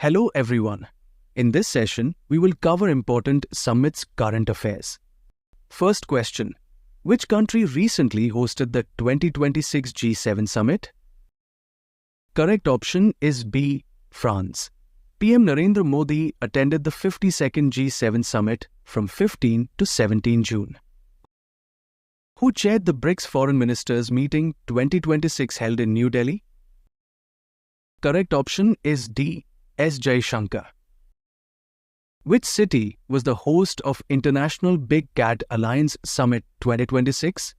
Hello everyone. In this session, we will cover important summits current affairs. First question. Which country recently hosted the 2026 G7 summit? Correct option is B, France. PM Narendra Modi attended the 52nd G7 summit from 15 to 17 June. Who chaired the BRICS Foreign Ministers meeting 2026 held in New Delhi? Correct option is D, S. Jaishankar. Which city was the host of International Big Cat Alliance Summit 2026?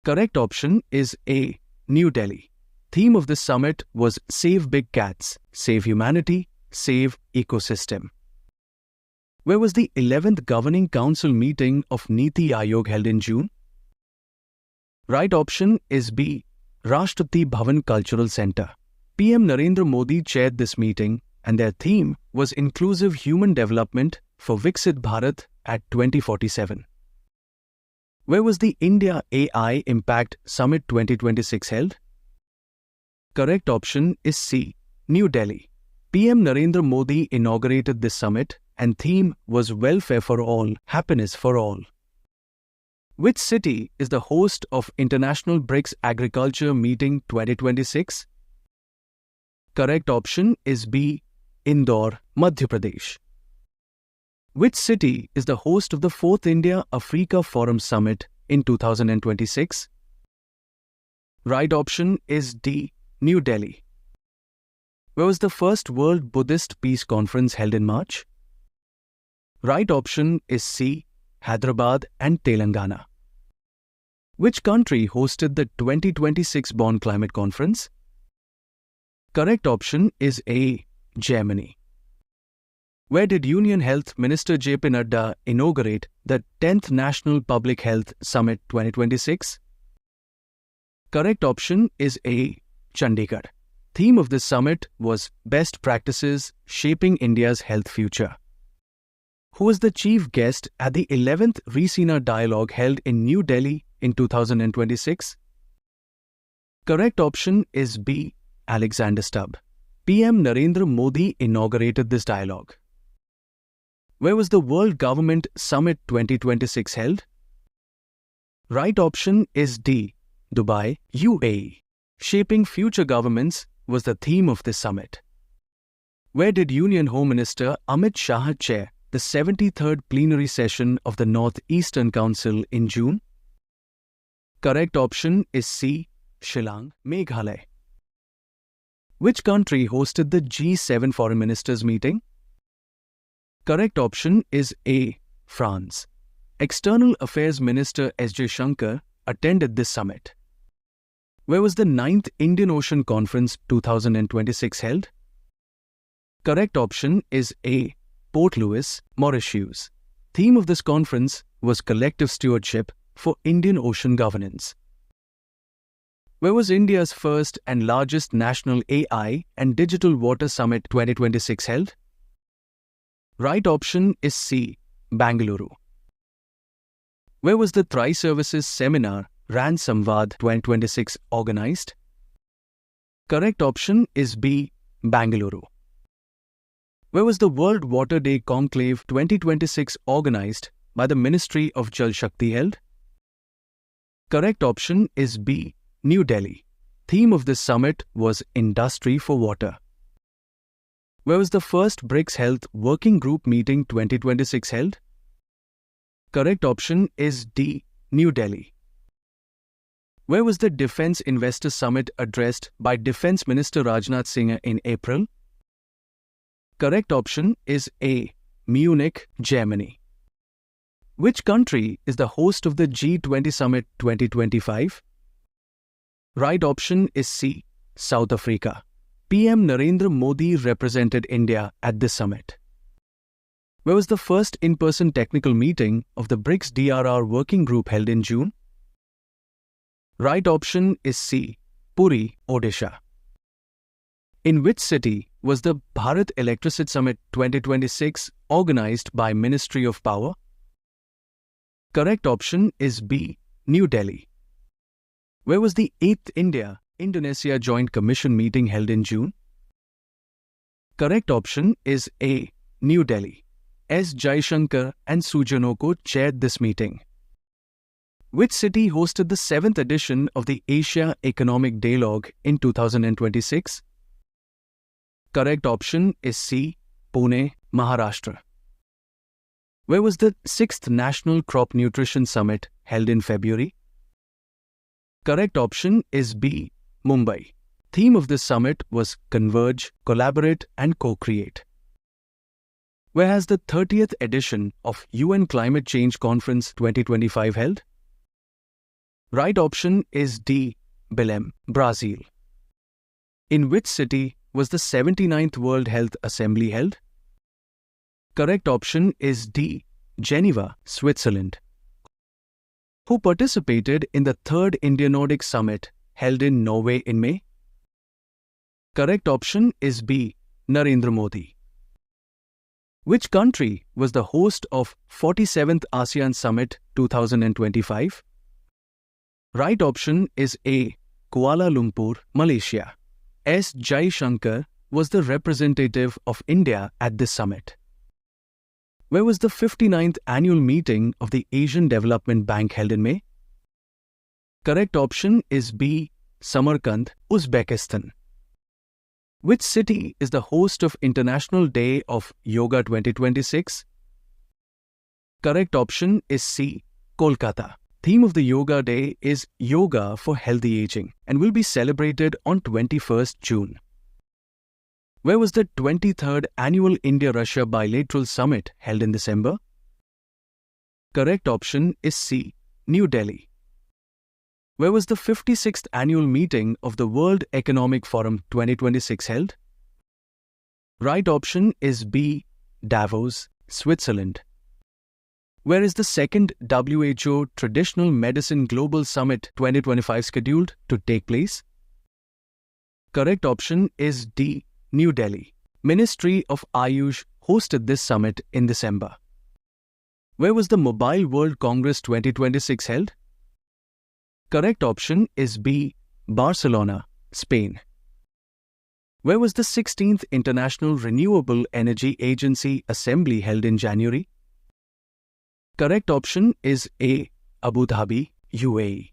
Correct option is A, New Delhi. Theme of this summit was Save Big Cats, Save Humanity, Save Ecosystem. Where was the 11th Governing Council meeting of Niti Aayog held in June? Right option is B, Rashtrapati Bhavan Cultural Centre. PM Narendra Modi chaired this meeting and their theme was Inclusive Human Development for Viksit Bharat at 2047. Where was the India AI Impact Summit 2026 held? Correct option is C, New Delhi. PM Narendra Modi inaugurated this summit and theme was Welfare for All, Happiness for All. Which city is the host of International BRICS Agriculture Meeting 2026? Correct option is B, Indore, Madhya Pradesh. Which city is the host of the 4th India-Africa Forum Summit in 2026? Right option is D, New Delhi. Where was the first World Buddhist Peace Conference held in March? Right option is C, Hyderabad and Telangana. Which country hosted the 2026 Bonn Climate Conference? Correct option is A, Germany. Where did Union Health Minister J.P. Nadda inaugurate the 10th National Public Health Summit 2026? Correct option is A, Chandigarh. Theme of this summit was Best Practices Shaping India's Health Future. Who was the chief guest at the 11th Raisina Dialogue held in New Delhi in 2026? Correct option is B, Alexander Stubb. PM Narendra Modi inaugurated this dialogue. Where was the World Government Summit 2026 held? Right option is D, Dubai, UAE. Shaping Future Governments was the theme of this summit. Where did Union Home Minister Amit Shah chair the 73rd plenary session of the North-Eastern Council in June? Correct option is C, Shillong, Meghalaya. Which country hosted the G7 Foreign Ministers meeting? Correct option is A, France. External Affairs Minister S. Jaishankar attended this summit. Where was the 9th Indian Ocean Conference 2026 held? Correct option is A, Port Louis, Mauritius. Theme of this conference was Collective Stewardship for Indian Ocean Governance. Where was India's first and largest National AI and Digital Water Summit 2026 held? Right option is C, Bangalore. Where was the Tri-Services Seminar RAN Samvad 2026 organized? Correct option is B, Bangalore. Where was the World Water Day Conclave 2026 organized by the Ministry of Jal Shakti held? Correct option is B, New Delhi. Theme of this summit was Industry for Water. Where was the first BRICS Health Working Group meeting 2026 held? Correct option is D, New Delhi. Where was the Defence Investor Summit addressed by Defence Minister Rajnath Singh in April? Correct option is A, Munich, Germany. Which country is the host of the G20 Summit 2025? Right option is C, South Africa. PM Narendra Modi represented India at this summit. Where was the first in-person technical meeting of the BRICS DRR Working Group held in June? Right option is C, Puri, Odisha. In which city was the Bharat Electricity Summit 2026 organized by Ministry of Power? Correct option is B, New Delhi. Where was the 8th India-Indonesia Joint Commission meeting held in June? Correct option is A. New Delhi. S. Jaishankar and Sujanoko chaired this meeting. Which city hosted the 7th edition of the Asia Economic Dialogue in 2026? Correct option is C. Pune, Maharashtra. Where was the 6th National Crop Nutrition Summit held in February? Correct option is B. Mumbai. Theme of this summit was Converge, Collaborate and Co-Create. Where has the 30th edition of UN Climate Change Conference 2025 held? Right option is D. Belém, Brazil. In which city was the 79th World Health Assembly held? Correct option is D. Geneva, Switzerland. Who participated in the 3rd India-Nordic Summit held in Norway in May? Correct option is B. Narendra Modi. Which country was the host of 47th ASEAN Summit 2025? Right option is A. Kuala Lumpur, Malaysia. S. Jaishankar was the representative of India at this summit. Where was the 59th annual meeting of the Asian Development Bank held in May? Correct option is B. Samarkand, Uzbekistan. Which city is the host of International Day of Yoga 2026? Correct option is C. Kolkata. Theme of the Yoga Day is Yoga for Healthy Aging and will be celebrated on 21st June. Where was the 23rd Annual India-Russia Bilateral Summit held in December? Correct option is C. New Delhi. Where was the 56th Annual Meeting of the World Economic Forum 2026 held? Right option is B. Davos, Switzerland. Where is the 2nd WHO Traditional Medicine Global Summit 2025 scheduled to take place? Correct option is D. New Delhi. Ministry of Ayush hosted this summit in December. Where was the Mobile World Congress 2026 held? Correct option is B. Barcelona, Spain. Where was the 16th International Renewable Energy Agency Assembly held in January? Correct option is A. Abu Dhabi, UAE.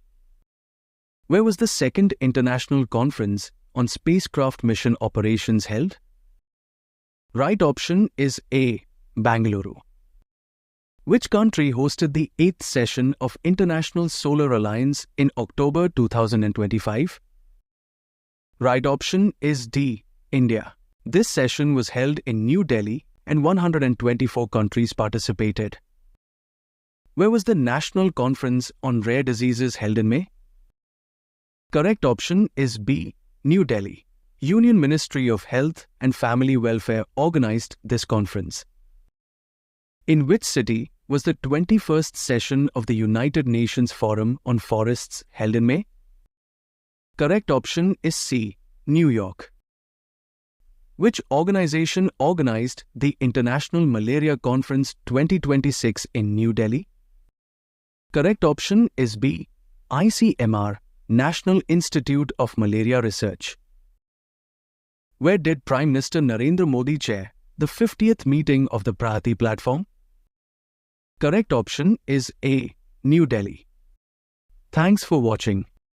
Where was the 2nd International Conference on Spacecraft Mission Operations held? Right option is A. Bangalore. Which country hosted the 8th session of International Solar Alliance in October 2025? Right option is D. India. This session was held in New Delhi and 124 countries participated. Where was the National Conference on Rare Diseases held in May? Correct option is B. New Delhi. Union Ministry of Health and Family Welfare organized this conference. In which city was the 21st session of the United Nations Forum on Forests held in May? Correct option is C. New York. Which organization organized the International Malaria Conference 2026 in New Delhi? Correct option is B. ICMR, National Institute of Malaria Research. Where did Prime Minister Narendra Modi chair the 50th meeting of the Pragati platform? Correct option is A. New Delhi. Thanks for watching.